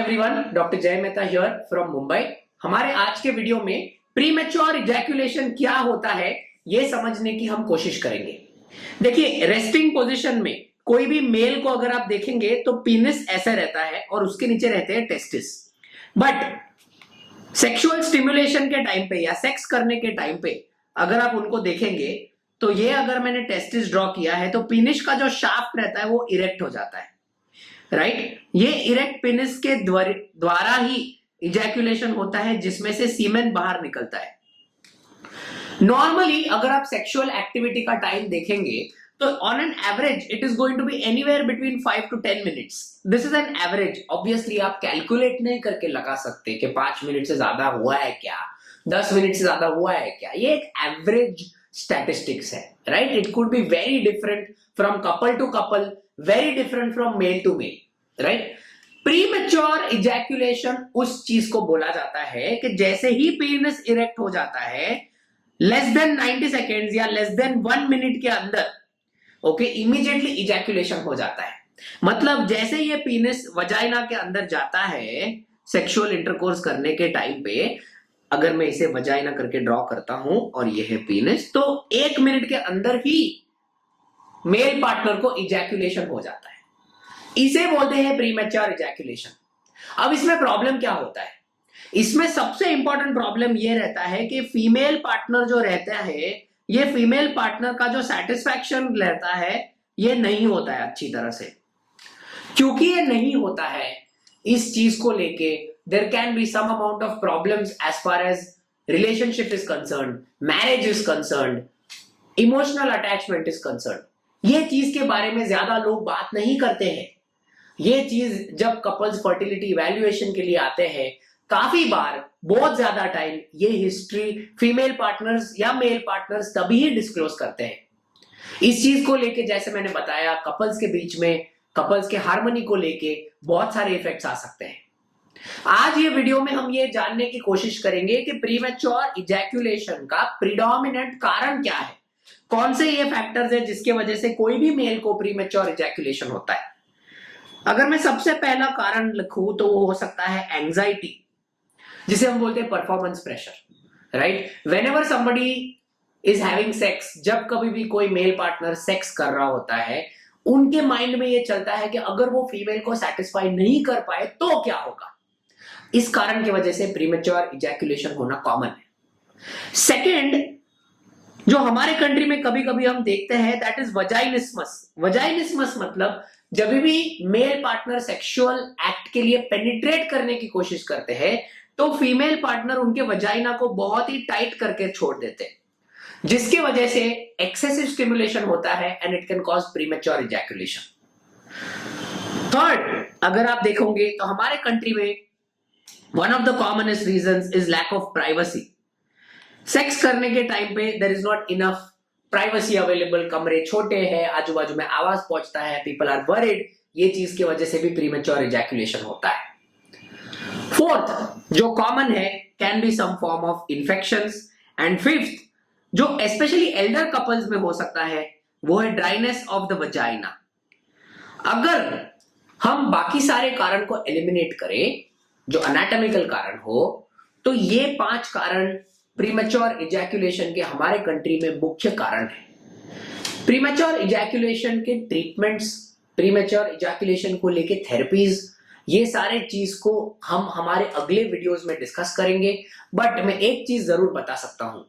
Everyone, doctor जय Mehta here from Mumbai. हमारे आज के वीडियो में प्रीमेच्योर इजैकुलेशन क्या होता है ये समझने की हम कोशिश करेंगे। देखिए, रेस्टिंग पोजीशन में कोई भी मेल को अगर आप देखेंगे तो पीनिस ऐसे रहता है और उसके नीचे रहते हैं टेस्टिस। बट सेक्सुअल स्टिमुलेशन के टाइम पे या सेक्स करने के टाइम पे अगर आप उनको देखेंगे तो ये अगर मैंने टेस्टिस ड्रॉ किया है तो पीनिस का जो शाफ्ट रहता है वो इरेक्ट हो जाता है, राइट। ये इरेक्ट पेनिस के द्वारा ही इजैकुलेशन होता है जिसमें से सीमेन बाहर निकलता है। नॉर्मली अगर आप सेक्सुअल एक्टिविटी का टाइम देखेंगे तो on an average it is going to be anywhere between 5 to 10 minutes. This is an average. Obviously आप कैलकुलेट नहीं करके लगा सकते कि 5 मिनट से ज्यादा हुआ है क्या, 10 मिनट से ज्यादा हुआ है क्या। ये एक एवरेज स्टैटिस्टिक्स है, right. It could be very different from couple to couple, very different from male to male, right. Premature ejaculation उस चीज को बोला जाता है कि जैसे ही पीनिस इरेक्ट हो जाता है लेस देन 90 सेकेंड्स या लेस देन 1 मिनट के अंदर, ओके, इमीडिएटली इजैकुलेशन हो जाता है। मतलब जैसे ये पीनिस वजाइना के अंदर जाता है सेक्सुअल इंटरकोर्स करने के टाइम पे, अगर मैं इसे वजाइना करके ड्रॉ करता हूं और ये है पीनिस, तो 1 मिनट के अंदर ही मेल पार्टनर को इजैकुलेशन हो जाता है। इसे बोलते हैं प्रीमेच्योर इजैकुलेशन। अब इसमें प्रॉब्लम क्या होता है? इसमें सबसे इंपॉर्टेंट प्रॉब्लम ये रहता है कि फीमेल पार्टनर जो रहता है, ये फीमेल पार्टनर का जो सेटिस्फैक्शन रहता है ये नहीं होता है अच्छी तरह से। क्योंकि ये नहीं होता है, इस चीज को लेके there can be some amount of problems as far as relationship is concerned, marriage is concerned, emotional attachment is concerned. ये चीज के बारे में ज्यादा लोग बात नहीं करते हैं। ये चीज जब कपल्स फर्टिलिटी इवैल्यूएशन के लिए आते हैं, काफी बार बहुत ज्यादा टाइम ये हिस्ट्री फीमेल पार्टनर्स या मेल पार्टनर्स तभी ही डिस्क्लोज करते हैं। इस चीज को लेके जैसे मैंने बताया, कपल्स के बीच में कपल्स के हार्मनी को लेके बहुत सारे इफेक्ट्स आ सकते हैं। आज ये वीडियो में हम ये जानने की कोशिश करेंगे कि प्रीमेच्योर इजैकुलेशन का प्रीडोमिनेंट कारण क्या है, कौन से ये फैक्टर्स है जिसके वजह से कोई भी मेल को प्रीमेच्योर इजैकुलेशन होता है। अगर मैं सबसे पहला कारण लिखूं तो वो हो सकता है एंजाइटी, जिसे हम बोलते हैं performance pressure, right. Whenever somebody is having sex, जब कभी भी कोई मेल पार्टनर सेक्स कर रहा होता है, उनके माइंड में ये चलता है कि अगर वो फीमेल को सेटिस्फाई नहीं कर पाए तो क्या होगा। इस कारण की वजह से प्रीमेच्योर इजैकुलेशन होना कॉमन है। सेकेंड, जो हमारे कंट्री में कभी कभी हम देखते हैं, दैट इज वजाइनिस्मस। वजाइनिस्मस मतलब जब भी मेल पार्टनर सेक्सुअल एक्ट के लिए पेनिट्रेट करने की कोशिश करते हैं तो फीमेल पार्टनर उनके वजाइना को बहुत ही टाइट करके छोड़ देते हैं, जिसकी वजह से एक्सेसिव स्टिमुलेशन होता है and it can cause premature ejaculation. Third, अगर आप देखोगे तो हमारे कंट्री में one of the commonest reasons is lack of privacy. Sex करने के टाइम पे there is not enough privacy available, कमरे छोटे हैं, आजू बाजू में आवाज पहुंचता है, पीपल आर वरीड। ये चीज की वजह से भी प्रीमेच्योर इजैकुलेशन होता है। फोर्थ, जो कॉमन है, can be some form of infections. And fifth, जो स्पेशली एल्डर कपल्स में हो सकता है, वो है ड्राइनेस ऑफ द वजाइना। अगर हम बाकी सारे कारण को एलिमिनेट करें, जो एनाटॉमिकल कारण हो, तो ये 5 कारण प्रीमेच्योर इजैकुलेशन के हमारे कंट्री में मुख्य कारण है। प्रीमेच्योर इजैकुलेशन के ट्रीटमेंट्स, प्रीमेच्योर इजैकुलेशन को लेके थेरेपीज, ये सारे चीज को हम हमारे अगले वीडियोस में डिस्कस करेंगे। बट मैं एक चीज जरूर बता सकता हूं,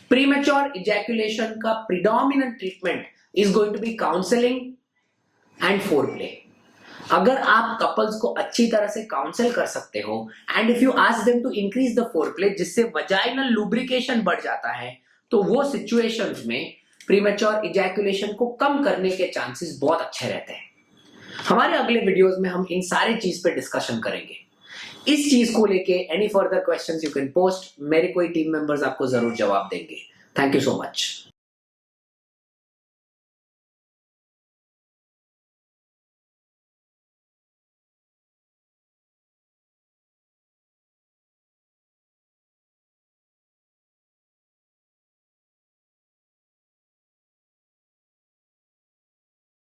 प्रीमेच्योर इजैकुलेशन का predominant treatment is going to be counselling and foreplay. अगर आप कपल्स को अच्छी तरह से काउंसल कर सकते हो and if you ask them to increase the foreplay, जिससे वजाइनल लुब्रिकेशन बढ़ जाता है, तो वो सिचुएशंस में प्रीमेच्योर इजैकुलेशन को कम करने के चांसेस बहुत अच्छे रहते हैं। हमारे अगले वीडियोस में हम इन सारे चीज पे डिस्कशन करेंगे। इस चीज को लेके any further questions you can post, मेरे कोई टीम मेंबर्स आपको जरूर जवाब देंगे। Thank you so much.